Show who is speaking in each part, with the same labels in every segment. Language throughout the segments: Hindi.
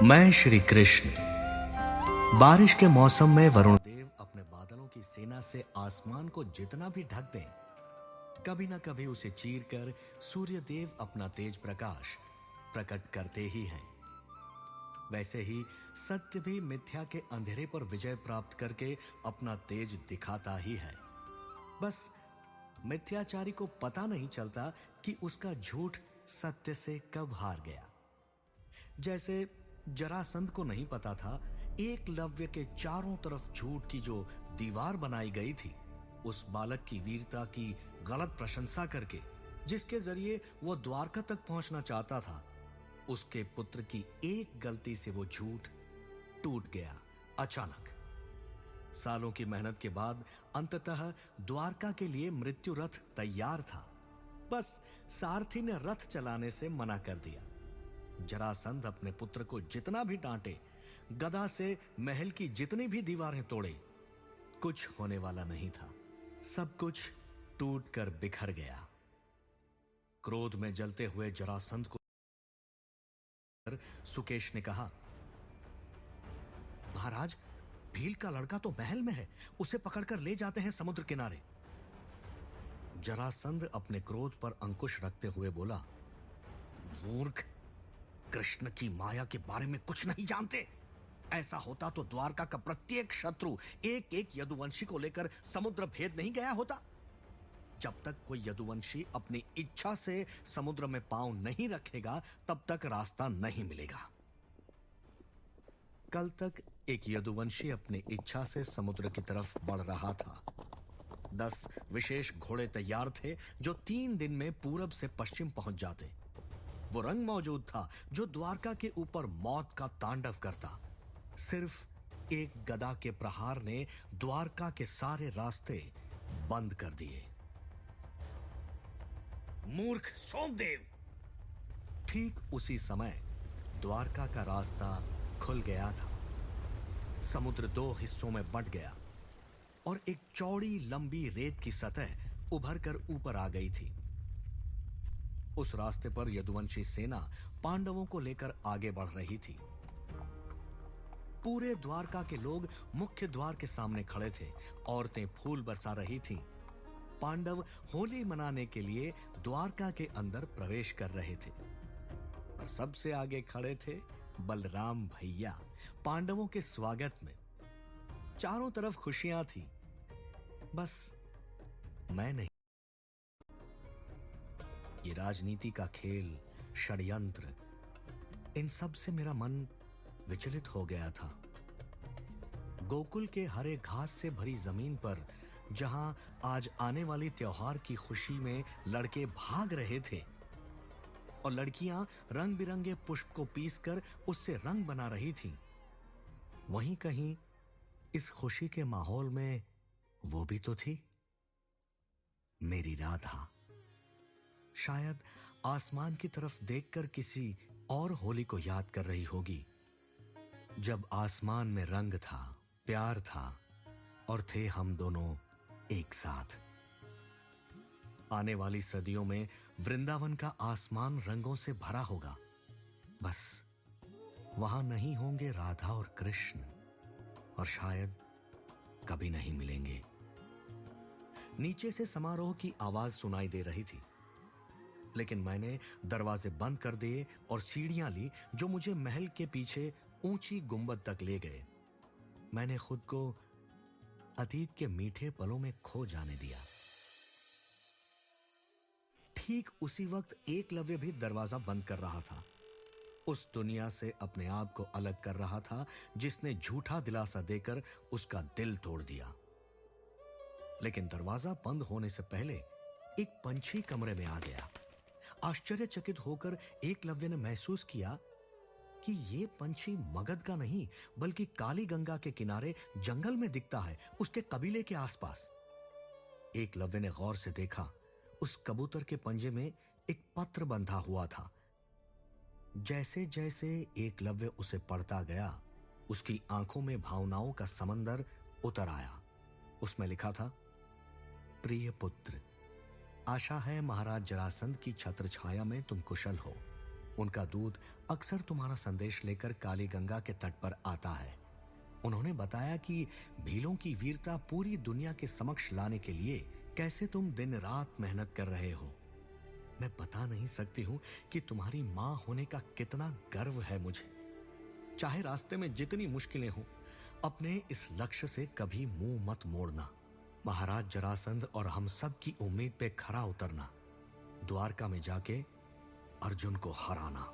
Speaker 1: मैं श्री कृष्ण। बारिश के मौसम में वरुण देव अपने बादलों की सेना से आसमान को जितना भी ढक दें, कभी न कभी उसे चीरकर सूर्य देव अपना तेज प्रकाश प्रकट करते ही हैं। वैसे ही सत्य भी मिथ्या के अंधेरे पर विजय प्राप्त करके अपना तेज दिखाता ही है। बस मिथ्याचारी को पता नहीं चलता कि उसका झूठ सत्य से कब हार गया। जैसे जरासंध को नहीं पता था एकलव्य के चारों तरफ झूठ की जो दीवार बनाई गई थी, उस बालक की वीरता की गलत प्रशंसा करके, जिसके जरिए वो द्वारका तक पहुंचना चाहता था, उसके पुत्र की एक गलती से वो झूठ टूट गया अचानक। सालों की मेहनत के बाद अंततः द्वारका के लिए मृत्यु रथ तैयार था। बस सारथी ने रथ चलाने से मना कर दिया। जरासंध अपने पुत्र को जितना भी डांटे, गदा से महल की जितनी भी दीवारें तोड़े, कुछ होने वाला नहीं था। सब कुछ टूट कर बिखर गया। क्रोध में जलते हुए जरासंध को सुकेश ने कहा, महाराज, भील का लड़का तो महल में है, उसे पकड़कर ले जाते हैं समुद्र किनारे। जरासंध अपने क्रोध पर अंकुश रखते हुए बोला, मूर्ख, कृष्ण की माया के बारे में कुछ नहीं जानते। ऐसा होता तो द्वारका का प्रत्येक शत्रु एक एक यदुवंशी को लेकर समुद्र भेद नहीं गया होता। जब तक कोई यदुवंशी अपनी इच्छा से समुद्र में पांव नहीं रखेगा, तब तक रास्ता नहीं मिलेगा। कल तक एक यदुवंशी अपनी इच्छा से समुद्र की तरफ बढ़ रहा था। 10 विशेष घोड़े तैयार थे जो 3 दिन में पूरब से पश्चिम पहुंच जाते। वो रंग मौजूद था जो द्वारका के ऊपर मौत का तांडव करता। सिर्फ एक गदा के प्रहार ने द्वारका के सारे रास्ते बंद कर दिए। मूर्ख सोमदेव! ठीक उसी समय द्वारका का रास्ता खुल गया था। समुद्र 2 हिस्सों में बंट गया और एक चौड़ी लंबी रेत की सतह उभर कर ऊपर आ गई थी। उस रास्ते पर यदुवंशी सेना पांडवों को लेकर आगे बढ़ रही थी। पूरे द्वारका के लोग मुख्य द्वार के सामने खड़े थे। औरतें फूल बरसा रही थीं। पांडव होली मनाने के लिए द्वारका के अंदर प्रवेश कर रहे थे। और सबसे आगे खड़े थे बलराम भैया, पांडवों के स्वागत में। चारों तरफ खुशियां थी, बस मैं नहीं। ये राजनीति का खेल, षड्यंत्र, इन सब से मेरा मन विचलित हो गया था। गोकुल के हरे घास से भरी जमीन पर, जहां आज आने वाली त्योहार की खुशी में लड़के भाग रहे थे और लड़कियां रंग बिरंगे पुष्प को पीसकर उससे रंग बना रही थीं, वहीं कहीं इस खुशी के माहौल में वो भी तो थी, मेरी राधा। शायद आसमान की तरफ देखकर किसी और होली को याद कर रही होगी, जब आसमान में रंग था, प्यार था और थे हम दोनों एक साथ। आने वाली सदियों में वृंदावन का आसमान रंगों से भरा होगा। बस वहां नहीं होंगे राधा और कृष्ण, और शायद कभी नहीं मिलेंगे। नीचे से समारोह की आवाज सुनाई दे रही थी, लेकिन मैंने दरवाजे बंद कर दिए और सीढ़ियां ली जो मुझे महल के पीछे ऊंची गुंबद तक ले गए। मैंने खुद को अतीत के मीठे पलों में खो जाने दिया। ठीक उसी वक्त एकलव्य भी दरवाजा बंद कर रहा था। उस दुनिया से अपने आप को अलग कर रहा था जिसने झूठा दिलासा देकर उसका दिल तोड़ दिया। लेकिन दरवाजा बंद होने से पहले एक पंछी कमरे में आ गया। आश्चर्यचकित होकर एकलव्य ने महसूस किया कि ये पंछी मगध का नहीं, बल्कि काली गंगा के किनारे जंगल में दिखता है, उसके कबीले के आसपास। एकलव्य ने गौर से देखा, उस कबूतर के पंजे में एक पत्र बंधा हुआ था। जैसे जैसे एकलव्य उसे पढ़ता गया, उसकी आंखों में भावनाओं का समंदर उतर आया। उसमें लिखा था, प्रिय पुत्र, आशा है महाराज जरासंध की छत्र छाया में तुम कुशल हो। उनका दूत अक्सर तुम्हारा संदेश लेकर काली गंगा के तट पर आता है। उन्होंने बताया कि भीलों की वीरता पूरी दुनिया के समक्ष लाने के लिए कैसे तुम दिन रात मेहनत कर रहे हो। मैं बता नहीं सकती हूं कि तुम्हारी मां होने का कितना गर्व है मुझे। चाहे रास्ते में जितनी मुश्किलें हो, अपने इस लक्ष्य से कभी मुंह मत मोड़ना। महाराज जरासंध और हम सब की उम्मीद पे खरा उतरना, द्वारका में जाके अर्जुन को हराना।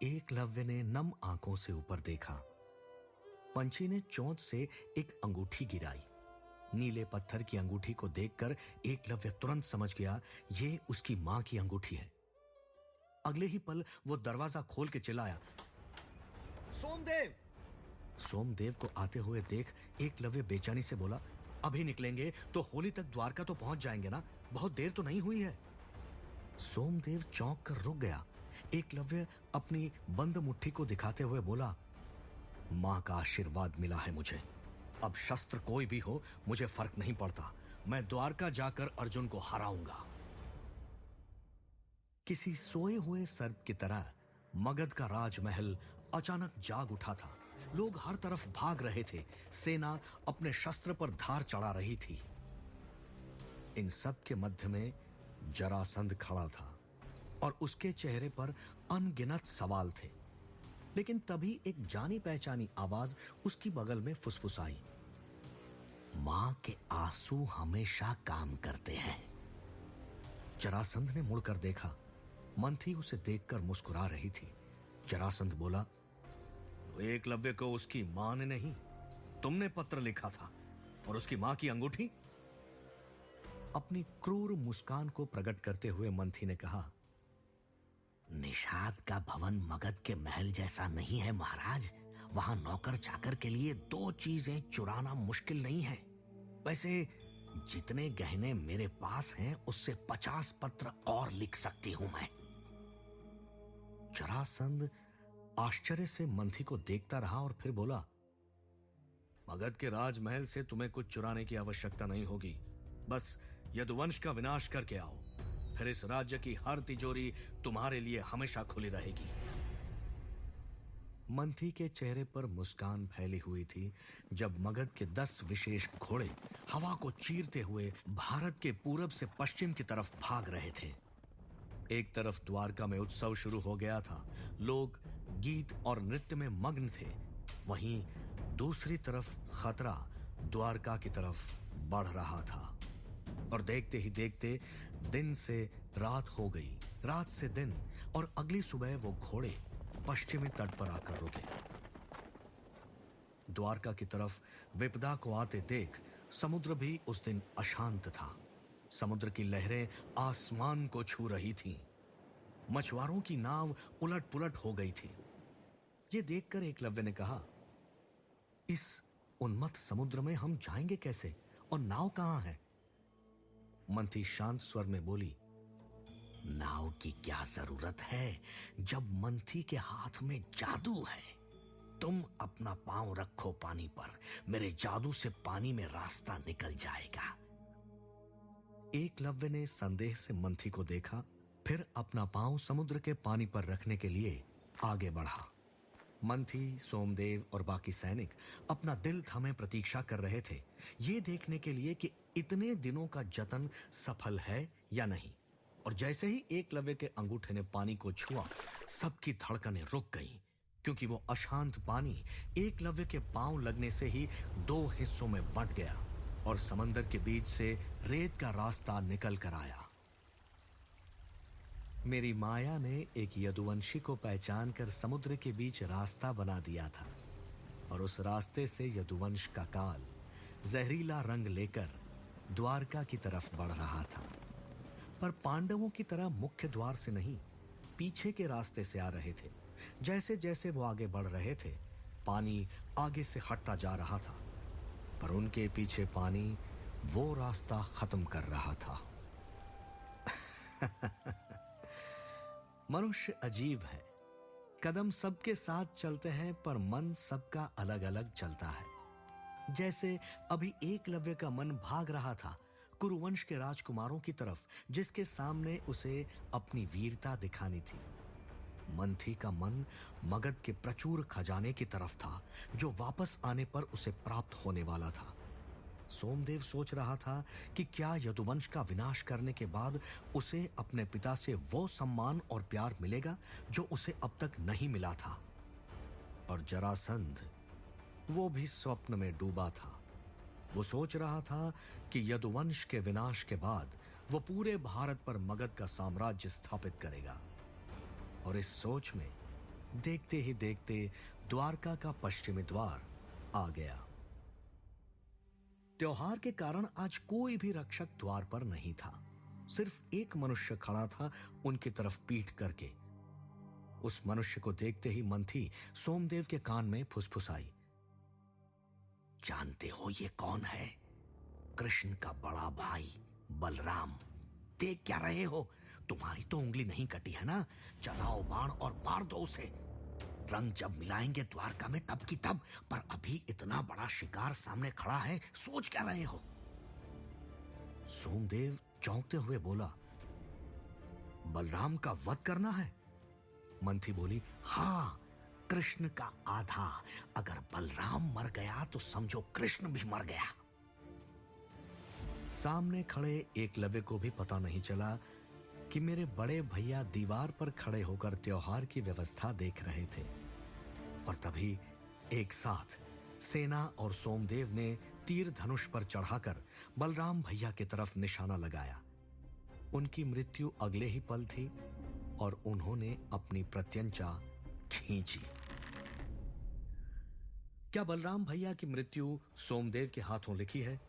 Speaker 1: एकलव्य ने नम आंखों से ऊपर देखा। पंछी ने चोंच से एक अंगूठी गिराई। नीले पत्थर की अंगूठी को देखकर एकलव्य तुरंत समझ गया ये उसकी मां की अंगूठी है। अगले ही पल वो दरवाजा खोल के चिल्लाया, सोमदेव! सोमदेव को आते हुए देख एकलव्य बेचैनी से बोला, अभी निकलेंगे तो होली तक द्वारका तो पहुंच जाएंगे ना, बहुत देर तो नहीं हुई है। सोमदेव चौंक कर रुक गया। एकलव्य अपनी बंद मुट्ठी को दिखाते हुए बोला, मां का आशीर्वाद मिला है मुझे। अब शस्त्र कोई भी हो मुझे फर्क नहीं पड़ता, मैं द्वारका जाकर अर्जुन को हराऊंगा। किसी सोए हुए सर्प की तरह मगध का राजमहल अचानक जाग उठा था। लोग हर तरफ भाग रहे थे। सेना अपने शस्त्र पर धार चढ़ा रही थी। इन सब के मध्य में जरासंध खड़ा था और उसके चेहरे पर अनगिनत सवाल थे। लेकिन तभी एक जानी पहचानी आवाज उसकी बगल में फुसफुसाई, मां के आंसू हमेशा काम करते हैं। जरासंध ने मुड़कर देखा। मंथी उसे देखकर मुस्कुरा रही थी। जरासंध बोला, एकलव्य को उसकी मां ने नहीं, तुमने पत्र लिखा था, और उसकी मां की अंगूठी। अपनी क्रूर मुस्कान को प्रकट करते हुए मंथी ने कहा, निषाद का भवन मगध के महल जैसा नहीं है महाराज। वहां नौकर चाकर के लिए 2 चीजें चुराना मुश्किल नहीं है। वैसे जितने गहने मेरे पास हैं उससे 50 पत्र और लिख सकती हूं मैं। जरासंध आश्चर्य से मंथी को देखता रहा और फिर बोला, मगध के राजमहल से तुम्हें कुछ चुराने की आवश्यकता नहीं होगी। बस यदुवंश का विनाश करके आओ, फिर इस राज्य की हर तिजोरी तुम्हारे लिए हमेशा खुली रहेगी। मंथी के चेहरे पर मुस्कान फैली हुई थी जब मगध के 10 विशेष घोड़े हवा को चीरते हुए भारत के पूरब से पश्चिम की तरफ भाग रहे थे। एक तरफ द्वारका में उत्सव शुरू हो गया था। लोग गीत और नृत्य में मग्न थे। वहीं दूसरी तरफ खतरा द्वारका की तरफ बढ़ रहा था। और देखते ही देखते दिन से रात हो गई, रात से दिन, और अगली सुबह वो घोड़े पश्चिमी तट पर आकर रुके। द्वारका की तरफ विपदा को आते देख समुद्र भी उस दिन अशांत था। समुद्र की लहरें आसमान को छू रही थीं। मछुआरों की नाव उलट पुलट हो गई थी। ये देखकर एकलव्य ने कहा, इस उन्मत्त समुद्र में हम जाएंगे कैसे, और नाव कहां है? मंथी शांत स्वर में बोली, नाव की क्या जरूरत है जब मंथी के हाथ में जादू है। तुम अपना पांव रखो पानी पर, मेरे जादू से पानी में रास्ता निकल जाएगा। एकलव्य ने संदेह से मंथी को देखा, फिर अपना पांव समुद्र के पानी पर रखने के लिए आगे बढ़ा। मंथी, सोमदेव और बाकी सैनिक अपना दिल थमे प्रतीक्षा कर रहे थे, ये देखने के लिए कि इतने दिनों का जतन सफल है या नहीं। और जैसे ही एकलव्य के अंगूठे ने पानी को छुआ, सबकी धड़कनें रुक गईं, क्योंकि वो अशांत पानी एकलव्य के पांव लगने से ही 2 हिस्सों में बंट गया और समंदर के बीच से रेत का रास्ता निकल कर आया। मेरी माया ने एक यदुवंशी को पहचान कर समुद्र के बीच रास्ता बना दिया था, और उस रास्ते से यदुवंश का काल जहरीला रंग लेकर द्वारका की तरफ बढ़ रहा था। पर पांडवों की तरह मुख्य द्वार से नहीं, पीछे के रास्ते से आ रहे थे। जैसे जैसे वो आगे बढ़ रहे थे, पानी आगे से हटता जा रहा था, पर उनके पीछे पानी वो रास्ता खत्म कर रहा था। मनुष्य अजीब है। कदम सबके साथ चलते हैं, पर मन सबका अलग अलग चलता है। जैसे अभी एकलव्य का मन भाग रहा था, कुरुवंश के राजकुमारों की तरफ, जिसके सामने उसे अपनी वीरता दिखानी थी। मंथी का मन मगध के प्रचुर खजाने की तरफ था, जो वापस आने पर उसे प्राप्त होने वाला था। सोमदेव सोच रहा था कि क्या यदुवंश का विनाश करने के बाद उसे अपने पिता से वो सम्मान और प्यार मिलेगा जो उसे अब तक नहीं मिला था। और जरासंध, वो भी स्वप्न में डूबा था। वो सोच रहा था कि यदुवंश के विनाश के बाद वो पूरे भारत पर मगध का साम्राज्य स्थापित करेगा। और इस सोच में देखते ही देखते द्वारका का पश्चिमी द्वार आ गया। त्योहार के कारण आज कोई भी रक्षक द्वार पर नहीं था। सिर्फ एक मनुष्य खड़ा था उनकी तरफ पीठ करके। उस मनुष्य को देखते ही मंथी सोमदेव के कान में फुसफुसाई, जानते हो ये कौन है? कृष्ण का बड़ा भाई बलराम। देख क्या रहे हो? तुम्हारी तो उंगली नहीं कटी है ना? चलाओ बाण और मार दो उसे। रंग जब मिलाएंगे द्वारका में तब की तब, पर अभी इतना बड़ा शिकार सामने खड़ा है, सोच क्या रहे हो? सोमदेव चौंकते हुए बोला, बलराम का वध करना है? मंथी बोली, हां, कृष्ण का आधा। अगर बलराम मर गया तो समझो कृष्ण भी मर गया। सामने खड़े एकलव्य को भी पता नहीं चला कि मेरे बड़े भैया दीवार पर खड़े होकर त्योहार की व्यवस्था देख रहे थे। और तभी एक साथ सेना और सोमदेव ने तीर धनुष पर चढ़ाकर बलराम भैया की तरफ निशाना लगाया। उनकी मृत्यु अगले ही पल थी और उन्होंने अपनी प्रत्यंचा खींची। क्या बलराम भैया की मृत्यु सोमदेव के हाथों लिखी है?